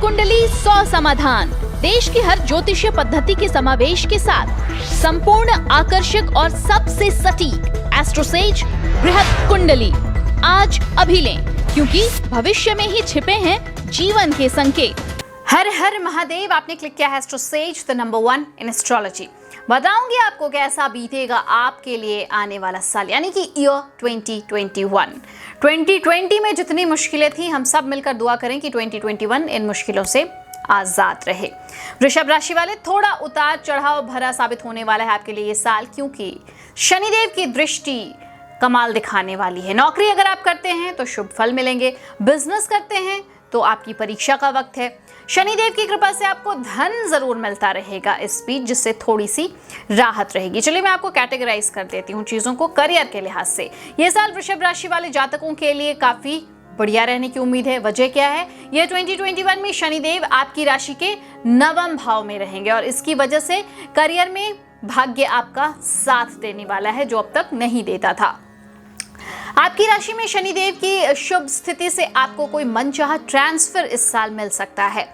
कुंडली 100 समाधान, देश की हर ज्योतिषीय पद्धति के समावेश के साथ संपूर्ण आकर्षक और सबसे सटीक एस्ट्रोसेज बृहत कुंडली आज अभी लें, क्योंकि भविष्य में ही छिपे हैं जीवन के संकेत। हर हर महादेव। आपने क्लिक किया है AstroSage, the number 1 in astrology. बताऊंगी आपको कैसा बीतेगा आपके लिए आने वाला साल, यानी कि ईयर 2021। 2020 में जितनी मुश्किलें थी, हम सब मिलकर दुआ करें कि 2021 इन मुश्किलों से आजाद रहे। वृषभ राशि वाले, थोड़ा उतार चढ़ाव भरा साबित होने वाला है आपके लिए ये साल, क्योंकि शनिदेव की दृष्टि कमाल दिखाने वाली है। नौकरी अगर आप करते हैं तो शुभ फल मिलेंगे, बिजनेस करते हैं तो आपकी परीक्षा का वक्त है। शनिदेव की कृपा से आपको धन जरूर मिलता रहेगा इस बीच, जिससे थोड़ी सी राहत रहेगी। चलिए मैं आपको कैटेगराइज कर देती हूँ चीजों को करियर के लिहाज से। ये साल वृषभ राशि वाले जातकों के लिए काफी बढ़िया रहने की उम्मीद है। वजह क्या है? ये 2021 में शनिदेव आपकी राशि के 9वें भाव में रहेंगे और इसकी वजह से करियर में भाग्य आपका साथ देने वाला है, जो अब तक नहीं देता था। आपकी राशि में शनिदेव की शुभ स्थिति से आपको कोई मनचाहा ट्रांसफर इस साल मिल सकता है।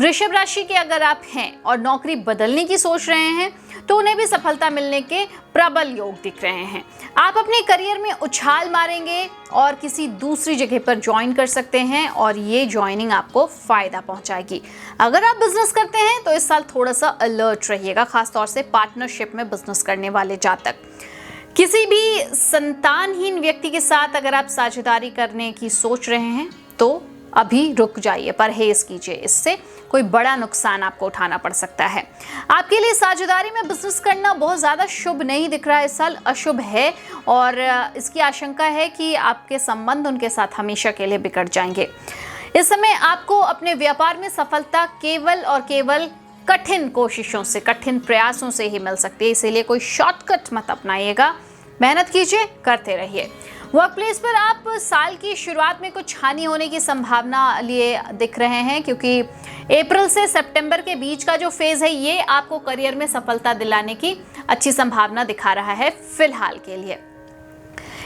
वृषभ राशि के अगर आप हैं और नौकरी बदलने की सोच रहे हैं तो उन्हें भी सफलता मिलने के प्रबल योग दिख रहे हैं। आप अपने करियर में उछाल मारेंगे और किसी दूसरी जगह पर ज्वाइन कर सकते हैं और ये ज्वाइनिंग आपको फायदा पहुंचाएगी। अगर आप बिजनेस करते हैं तो इस साल थोड़ा सा अलर्ट रहिएगा, खासतौर से पार्टनरशिप में बिजनेस करने वाले जातक। किसी भी संतानहीन व्यक्ति के साथ अगर आप साझेदारी करने की सोच रहे हैं तो अभी रुक जाइए, परहेज कीजिए, इससे कोई बड़ा नुकसान आपको उठाना पड़ सकता है। आपके लिए साझेदारी में बिजनेस करना बहुत ज़्यादा शुभ नहीं दिख रहा है, इस साल अशुभ है और इसकी आशंका है कि आपके संबंध उनके साथ हमेशा के लिए बिगड़ जाएंगे। इस समय आपको अपने व्यापार में सफलता केवल और केवल कठिन कोशिशों से, कठिन प्रयासों से ही मिल सकती है, इसीलिए कोई शॉर्टकट मत अपनाइएगा, मेहनत कीजिए, करते रहिए। वर्क प्लेस पर आप साल की शुरुआत में कुछ हानि होने की संभावना लिए दिख रहे हैं, क्योंकि अप्रैल से सितंबर के बीच का जो फेज है ये आपको करियर में सफलता दिलाने की अच्छी संभावना दिखा रहा है फिलहाल के लिए।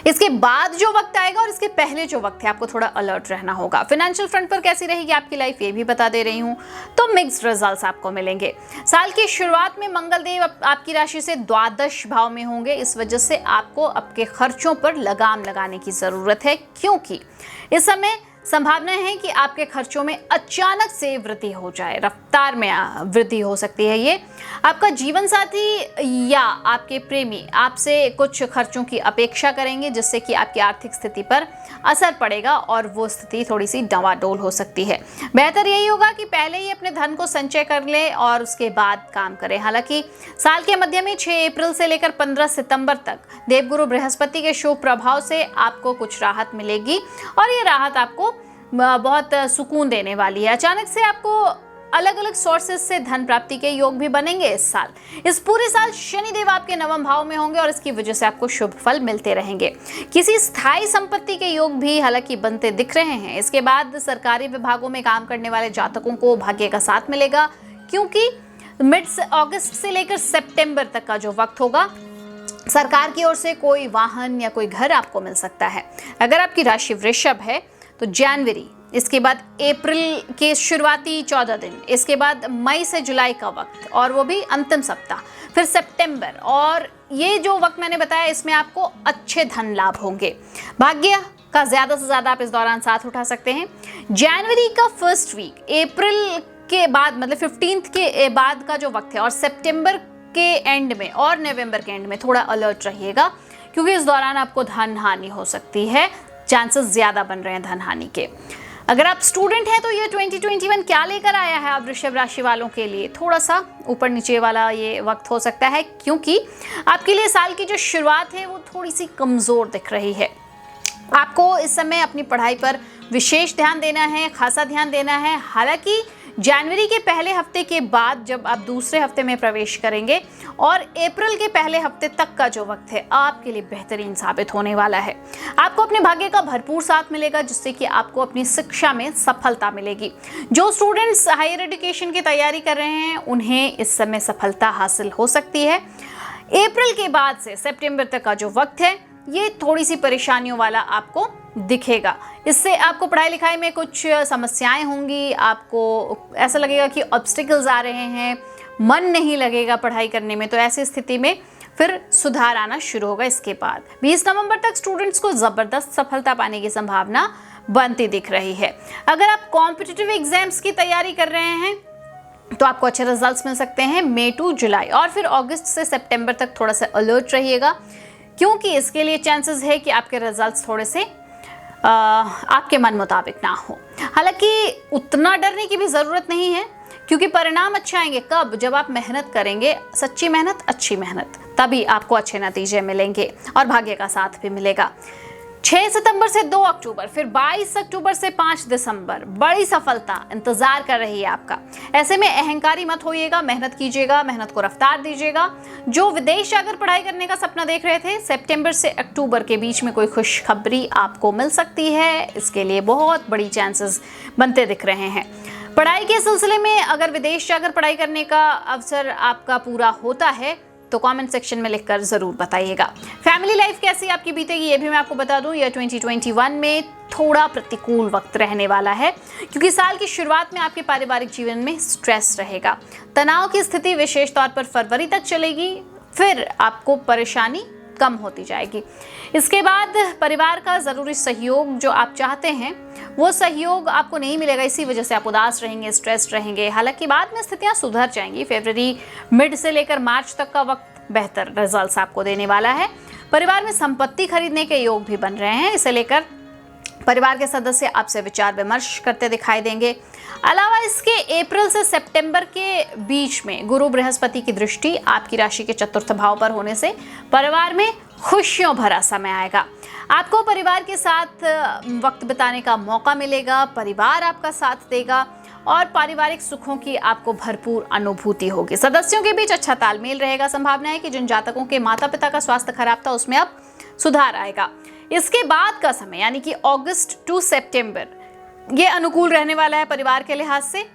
इसके बाद जो वक्त आएगा और इसके पहले जो वक्त है, आपको थोड़ा अलर्ट रहना होगा। फाइनेंशियल फ्रंट पर कैसी रहेगी आपकी लाइफ, ये भी बता दे रही हूं। तो मिक्स्ड रिजल्ट्स आपको मिलेंगे। साल की शुरुआत में मंगलदेव आपकी राशि से द्वादश भाव में होंगे, इस वजह से आपको आपके खर्चों पर लगाम लगाने की जरूरत है, क्योंकि इस समय संभावना है कि आपके खर्चों में अचानक से वृद्धि हो जाए, रफ्तार में वृद्धि हो सकती है। ये आपका जीवन साथी या आपके प्रेमी आपसे कुछ खर्चों की अपेक्षा करेंगे, जिससे कि आपकी आर्थिक स्थिति पर असर पड़ेगा और वो स्थिति थोड़ी सी डवाडोल हो सकती है। बेहतर यही होगा कि पहले ही अपने धन को संचय कर ले और उसके बाद काम करें। हालांकि साल के मध्य में 6 अप्रैल से लेकर 15 सितंबर तक देवगुरु बृहस्पति के शुभ प्रभाव से आपको कुछ राहत मिलेगी और ये राहत आपको बहुत सुकून देने वाली है। अचानक से आपको अलग अलग सोर्सेज से धन प्राप्ति के योग भी बनेंगे इस साल। इस पूरे साल शनिदेव आपके 9वें भाव में होंगे और इसकी वजह से आपको शुभ फल मिलते रहेंगे। किसी स्थायी संपत्ति के योग भी हालांकि बनते दिख रहे हैं। इसके बाद सरकारी विभागों में काम करने वाले जातकों को भाग्य का साथ मिलेगा, क्योंकि मिड अगस्त से लेकर सितंबर तक का जो वक्त होगा, सरकार की ओर से कोई वाहन या कोई घर आपको मिल सकता है। अगर आपकी राशि वृषभ है तो जनवरी, इसके बाद अप्रैल के शुरुआती 14 दिन, इसके बाद मई से जुलाई का वक्त और वो भी अंतिम सप्ताह, फिर सितंबर, और ये जो वक्त मैंने बताया इसमें आपको अच्छे धन लाभ होंगे। भाग्य का ज़्यादा से ज़्यादा आप इस दौरान साथ उठा सकते हैं। जनवरी का फर्स्ट वीक, अप्रैल के बाद मतलब 15 के बाद का जो वक्त है, और सितंबर के एंड में और नवंबर के एंड में थोड़ा अलर्ट रहिएगा, क्योंकि इस दौरान आपको धन हानि हो सकती है, चांसेस ज्यादा बन रहे हैं धन हानि के। अगर आप स्टूडेंट हैं तो ये 2021 क्या लेकर आया है आप वृषभ राशि वालों के लिए, थोड़ा सा ऊपर नीचे वाला ये वक्त हो सकता है, क्योंकि आपके लिए साल की जो शुरुआत है वो थोड़ी सी कमजोर दिख रही है। आपको इस समय अपनी पढ़ाई पर विशेष ध्यान देना है, खासा ध्यान देना है। हालांकि जनवरी के पहले हफ्ते के बाद जब आप दूसरे हफ्ते में प्रवेश करेंगे और अप्रैल के पहले हफ्ते तक का जो वक्त है आपके लिए बेहतरीन साबित होने वाला है। आपको अपने भाग्य का भरपूर साथ मिलेगा, जिससे कि आपको अपनी शिक्षा में सफलता मिलेगी। जो स्टूडेंट्स हायर एजुकेशन की तैयारी कर रहे हैं उन्हें इस समय सफलता हासिल हो सकती है। अप्रैल के बाद से सितंबर तक का जो वक्त है ये थोड़ी सी परेशानियों वाला आपको दिखेगा। इससे आपको पढ़ाई लिखाई में कुछ समस्याएं होंगी, आपको ऐसा लगेगा कि ऑब्स्टिकल्स आ रहे हैं, मन नहीं लगेगा पढ़ाई करने में। तो ऐसी स्थिति में फिर सुधार आना शुरू होगा। इसके बाद 20 नवंबर तक स्टूडेंट्स को ज़बरदस्त सफलता पाने की संभावना बनती दिख रही है। अगर आप कॉम्पिटिटिव एग्जाम्स की तैयारी कर रहे हैं तो आपको अच्छे रिजल्ट्स मिल सकते हैं मई टू जुलाई, और फिर अगस्त से सितंबर तक थोड़ा सा अलर्ट रहिएगा, क्योंकि इसके लिए चांसेस है कि आपके रिजल्ट्स थोड़े से आपके मन मुताबिक ना हो। हालांकि उतना डरने की भी ज़रूरत नहीं है, क्योंकि परिणाम अच्छे आएंगे कब? जब आप मेहनत करेंगे, सच्ची मेहनत, अच्छी मेहनत, तभी आपको अच्छे नतीजे मिलेंगे और भाग्य का साथ भी मिलेगा। 6 सितंबर से 2 अक्टूबर, फिर 22 अक्टूबर से 5 दिसंबर बड़ी सफलता इंतजार कर रही है आपका। ऐसे में अहंकारी मत होइएगा, मेहनत कीजिएगा, मेहनत को रफ्तार दीजिएगा। जो विदेश जाकर पढ़ाई करने का सपना देख रहे थे, सितंबर से अक्टूबर के बीच में कोई खुशखबरी आपको मिल सकती है। इसके लिए बहुत बड़ी चांसेस बनते दिख रहे हैं। पढ़ाई के सिलसिले में अगर विदेश जाकर पढ़ाई करने का अवसर आपका पूरा होता है तो कमेंट सेक्शन में लिखकर जरूर बताइएगा। फैमिली लाइफ कैसी आपकी बीतेगी ये भी मैं आपको बता दूं। यह 2021 में थोड़ा प्रतिकूल वक्त रहने वाला है, क्योंकि साल की शुरुआत में आपके पारिवारिक जीवन में स्ट्रेस रहेगा। तनाव की स्थिति विशेष तौर पर फरवरी तक चलेगी, फिर आपको परेशानी कम होती जाएगी। इसके बाद परिवार का ज़रूरी सहयोग जो आप चाहते हैं वो सहयोग आपको नहीं मिलेगा, इसी वजह से आप उदास रहेंगे, स्ट्रेस रहेंगे। हालांकि बाद में स्थितियां सुधर जाएंगी। फरवरी मिड से लेकर मार्च तक का वक्त बेहतर रिजल्ट्स आपको देने वाला है। परिवार में संपत्ति खरीदने के योग भी बन रहे हैं, इसे लेकर परिवार के सदस्य आपसे विचार विमर्श करते दिखाई देंगे। अलावा इसके अप्रैल से सितंबर के बीच में गुरु बृहस्पति की दृष्टि आपकी राशि के चतुर्थ भाव पर होने से परिवार में खुशियों भरा समय आएगा। आपको परिवार के साथ वक्त बिताने का मौका मिलेगा, परिवार आपका साथ देगा और पारिवारिक सुखों की आपको भरपूर अनुभूति होगी। सदस्यों के बीच अच्छा तालमेल रहेगा। संभावना है कि जिन जातकों के माता पिता का स्वास्थ्य खराब था उसमें अब सुधार आएगा। इसके बाद का समय यानी कि अगस्त टू सितंबर ये अनुकूल रहने वाला है परिवार के लिहाज से।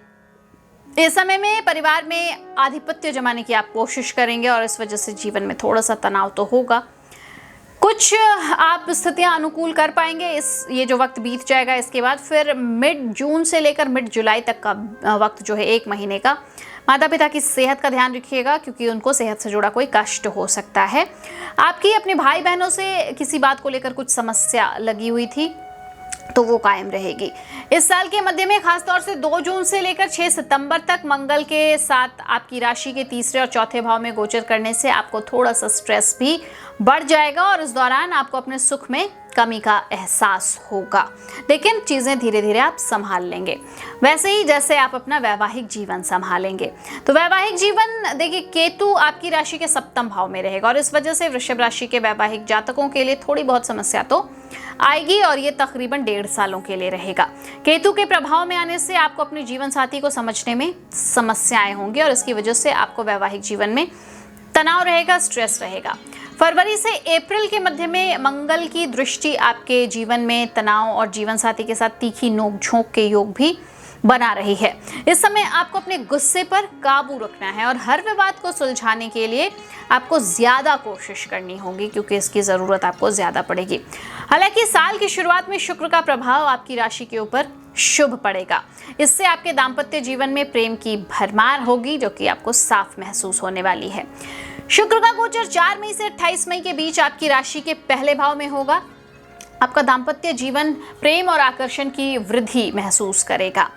इस समय में परिवार में आधिपत्य जमाने की आप कोशिश करेंगे और इस वजह से जीवन में थोड़ा सा तनाव तो होगा। कुछ आप स्थितियां अनुकूल कर पाएंगे। ये जो वक्त बीत जाएगा, इसके बाद फिर मिड जून से लेकर मिड जुलाई तक का वक्त जो है 1 महीने का, माता पिता की सेहत का ध्यान रखिएगा, क्योंकि उनको सेहत से जुड़ा कोई कष्ट हो सकता है। आपकी अपने भाई बहनों से किसी बात को लेकर कुछ समस्या लगी हुई थी तो वो कायम रहेगी। इस साल के मध्य में खासतौर से 2 जून से लेकर 6 सितंबर तक मंगल के साथ आपकी राशि के तीसरे और चौथे भाव में गोचर करने से आपको थोड़ा सा स्ट्रेस भी बढ़ जाएगा और इस दौरान आपको अपने सुख में कमी का एहसास होगा, लेकिन चीज़ें धीरे धीरे आप संभाल लेंगे, वैसे ही जैसे आप अपना वैवाहिक जीवन संभालेंगे। तो वैवाहिक जीवन देखिए, केतु आपकी राशि के सप्तम भाव में रहेगा और इस वजह से वृषभ राशि के वैवाहिक जातकों के लिए थोड़ी बहुत समस्या तो आएगी और ये तकरीबन 1.5 सालों के लिए रहेगा। केतु के प्रभाव में आने से आपको अपने जीवन साथी को समझने में समस्याएं होंगी और इसकी वजह से आपको वैवाहिक जीवन में तनाव रहेगा, स्ट्रेस रहेगा। फरवरी से अप्रैल के मध्य में मंगल की दृष्टि आपके जीवन में तनाव और जीवन साथी के साथ तीखी नोक-झोंक के योग भी बना रही है। इस समय आपको अपने गुस्से पर काबू रखना है और हर विवाद को सुलझाने के लिए आपको ज़्यादा कोशिश करनी होगी, क्योंकि इसकी ज़रूरत आपको ज़्यादा पड़ेगी। हालांकि साल की शुरुआत में शुक्र का प्रभाव आपकी राशि के ऊपर शुभ पड़ेगा। इससे आपके दाम्पत्य जीवन में प्रेम की भरमार होगी, जो कि आपको साफ महसूस होने वाली है। शुक्र का गोचर 4 मई से 28 मई के बीच आपकी राशि के पहले भाव में होगा। आपका दाम्पत्य जीवन प्रेम और आकर्षण की वृद्धि महसूस करेगा।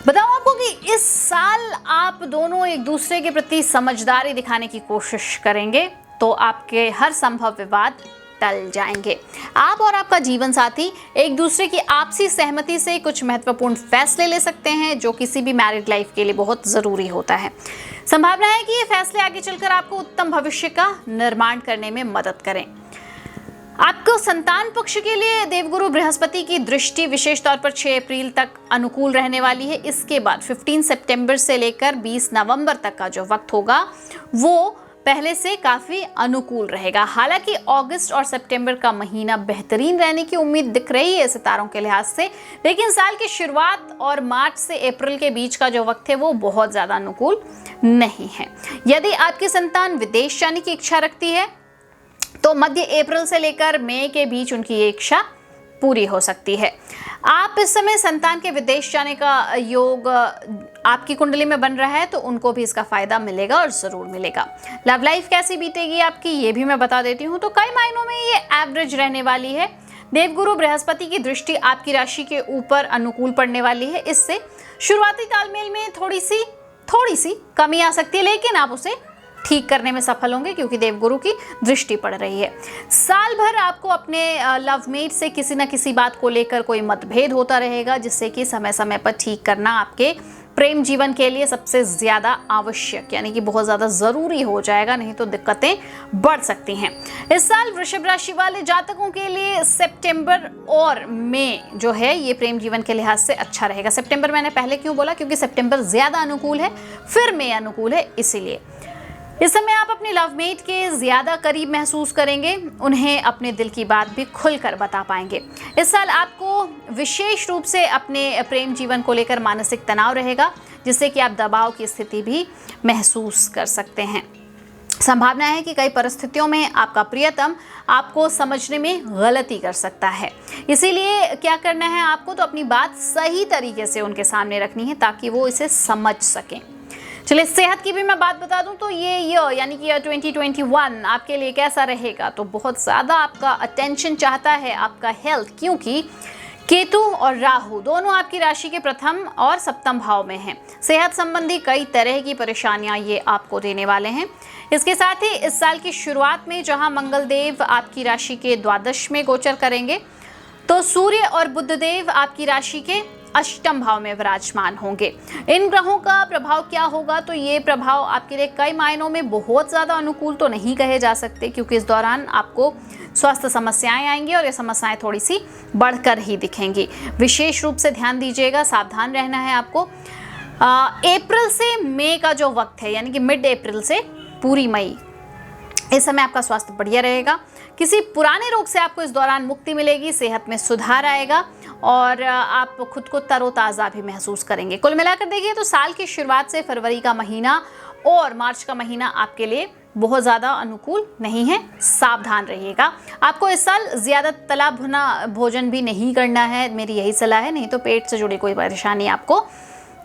बताऊं आपको कि इस साल आप दोनों एक दूसरे के प्रति समझदारी दिखाने की कोशिश करेंगे तो आपके हर संभव विवाद टल जाएंगे। आप और आपका जीवन साथी एक दूसरे की आपसी सहमति से कुछ महत्वपूर्ण फैसले ले सकते हैं, जो किसी भी मैरिड लाइफ के लिए बहुत ज़रूरी होता है। संभावना है कि ये फैसले आगे चलकर आपको उत्तम भविष्य का निर्माण करने में मदद करें। आपको संतान पक्ष के लिए देवगुरु बृहस्पति की दृष्टि विशेष तौर पर 6 अप्रैल तक अनुकूल रहने वाली है। इसके बाद 15 सितंबर से लेकर 20 नवंबर तक का जो वक्त होगा वो पहले से काफ़ी अनुकूल रहेगा। हालांकि अगस्त और सितंबर का महीना बेहतरीन रहने की उम्मीद दिख रही है सितारों के लिहाज से, लेकिन साल की शुरुआत और मार्च से अप्रैल के बीच का जो वक्त है वो बहुत ज़्यादा अनुकूल नहीं है। यदि आपकी संतान विदेश जाने की इच्छा रखती है तो मध्य अप्रैल से लेकर मई के बीच उनकी ये इच्छा पूरी हो सकती है। आप इस समय संतान के विदेश जाने का योग आपकी कुंडली में बन रहा है तो उनको भी इसका फायदा मिलेगा और जरूर मिलेगा। लव लाइफ कैसी बीतेगी आपकी ये भी मैं बता देती हूँ। तो कई मायनों में ये एवरेज रहने वाली है। देवगुरु बृहस्पति की दृष्टि आपकी राशि के ऊपर अनुकूल पड़ने वाली है। इससे शुरुआती तालमेल में थोड़ी सी कमी आ सकती है, लेकिन आप उसे ठीक करने में सफल होंगे क्योंकि देवगुरु की दृष्टि पड़ रही है। साल भर आपको अपने लवमेट से किसी न किसी बात को लेकर कोई मतभेद होता रहेगा, जिससे कि समय समय पर ठीक करना आपके प्रेम जीवन के लिए सबसे ज्यादा आवश्यक यानी कि बहुत ज्यादा जरूरी हो जाएगा, नहीं तो दिक्कतें बढ़ सकती हैं। इस साल वृषभ राशि वाले जातकों के लिए सितंबर और मई जो है ये प्रेम जीवन के लिहाज से अच्छा रहेगा। सितंबर मैंने पहले क्यों बोला, क्योंकि सितंबर ज्यादा अनुकूल है, फिर मई अनुकूल है, इसीलिए इस समय आप अपने लवमेट के ज्यादा करीब महसूस करेंगे, उन्हें अपने दिल की बात भी खुलकर बता पाएंगे। इस साल आपको विशेष रूप से अपने प्रेम जीवन को लेकर मानसिक तनाव रहेगा, जिससे कि आप दबाव की स्थिति भी महसूस कर सकते हैं। संभावना है कि कई परिस्थितियों में आपका प्रियतम आपको समझने में गलती कर सकता है, इसीलिए क्या करना है आपको, तो अपनी बात सही तरीके से उनके सामने रखनी है ताकि वो इसे समझ सकें। चलिए सेहत की भी मैं बात बता दूं तो ये ईयर यानी कि 2021 आपके लिए कैसा रहेगा। तो बहुत ज़्यादा आपका अटेंशन चाहता है आपका हेल्थ, क्योंकि केतु और राहु दोनों आपकी राशि के प्रथम और सप्तम भाव में हैं। सेहत संबंधी कई तरह की परेशानियां ये आपको देने वाले हैं। इसके साथ ही इस साल की शुरुआत में जहां मंगल देव आपकी राशि के द्वादश में गोचर करेंगे, तो सूर्य और बुध देव आपकी राशि के अष्टम भाव में विराजमान होंगे। इन ग्रहों का प्रभाव क्या होगा, तो ये प्रभाव आपके लिए कई मायनों में बहुत ज़्यादा अनुकूल तो नहीं कहे जा सकते, क्योंकि इस दौरान आपको स्वास्थ्य समस्याएं आएंगी और ये समस्याएं थोड़ी सी बढ़कर ही दिखेंगी। विशेष रूप से ध्यान दीजिएगा, सावधान रहना है आपको। अप्रैल से मई का जो वक्त है यानी कि मिड अप्रैल से पूरी मई, इस समय आपका स्वास्थ्य बढ़िया रहेगा। किसी पुराने रोग से आपको इस दौरान मुक्ति मिलेगी, सेहत में सुधार आएगा और आप खुद को तरोताज़ा भी महसूस करेंगे। कुल मिलाकर देखिए तो साल की शुरुआत से फरवरी का महीना और मार्च का महीना आपके लिए बहुत ज़्यादा अनुकूल नहीं है, सावधान रहिएगा। आपको इस साल ज़्यादा तला भुना भोजन भी नहीं करना है, मेरी यही सलाह है, नहीं तो पेट से जुड़ी कोई परेशानी आपको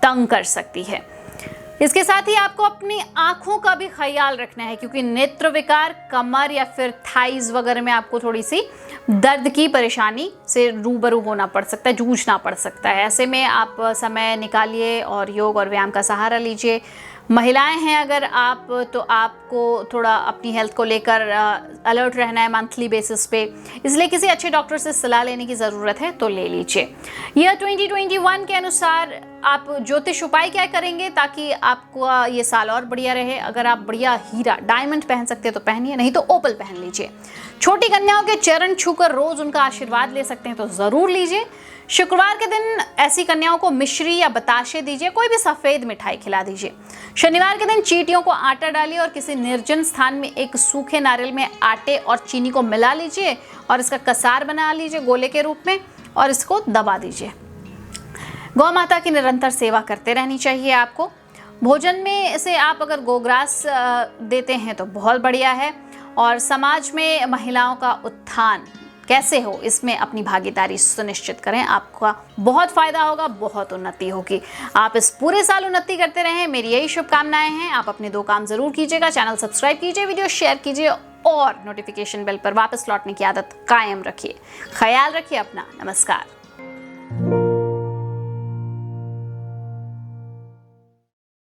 तंग कर सकती है। इसके साथ ही आपको अपनी आंखों का भी ख्याल रखना है, क्योंकि नेत्र विकार, कमर या फिर थाइज वगैरह में आपको थोड़ी सी दर्द की परेशानी से रूबरू होना पड़ सकता है, जूझना पड़ सकता है। ऐसे में आप समय निकालिए और योग और व्यायाम का सहारा लीजिए। महिलाएं हैं अगर आप, तो आपको थोड़ा अपनी हेल्थ को लेकर अलर्ट रहना है मंथली बेसिस पे, इसलिए किसी अच्छे डॉक्टर से सलाह लेने की ज़रूरत है तो ले लीजिए। यह 2021 के अनुसार आप ज्योतिष उपाय क्या करेंगे ताकि आपका ये साल और बढ़िया रहे। अगर आप बढ़िया हीरा डायमंड पहन सकते हैं तो पहनिए, नहीं तो ओपल पहन लीजिए। छोटी कन्याओं के चरण छूकर रोज उनका आशीर्वाद ले सकते हैं तो ज़रूर लीजिए। शुक्रवार के दिन ऐसी कन्याओं को मिश्री या बताशे दीजिए, कोई भी सफ़ेद मिठाई खिला दीजिए। शनिवार के दिन चींटियों को आटा डालिए और किसी निर्जन स्थान में एक सूखे नारियल में आटे और चीनी को मिला लीजिए और इसका कसार बना लीजिए गोले के रूप में और इसको दबा दीजिए। गौ माता की निरंतर सेवा करते रहनी चाहिए आपको। भोजन में से आप अगर गोग्रास देते हैं तो बहुत बढ़िया है। और समाज में महिलाओं का उत्थान कैसे हो, इसमें अपनी भागीदारी सुनिश्चित करें, आपका बहुत फायदा होगा, बहुत उन्नति होगी। आप इस पूरे साल उन्नति करते रहें, मेरी यही शुभकामनाएं हैं। आप अपने 2 काम जरूर कीजिएगा, चैनल सब्सक्राइब कीजिए, वीडियो शेयर कीजिए और नोटिफिकेशन बेल पर वापस लौटने की आदत कायम रखिए। ख्याल रखिए अपना। नमस्कार।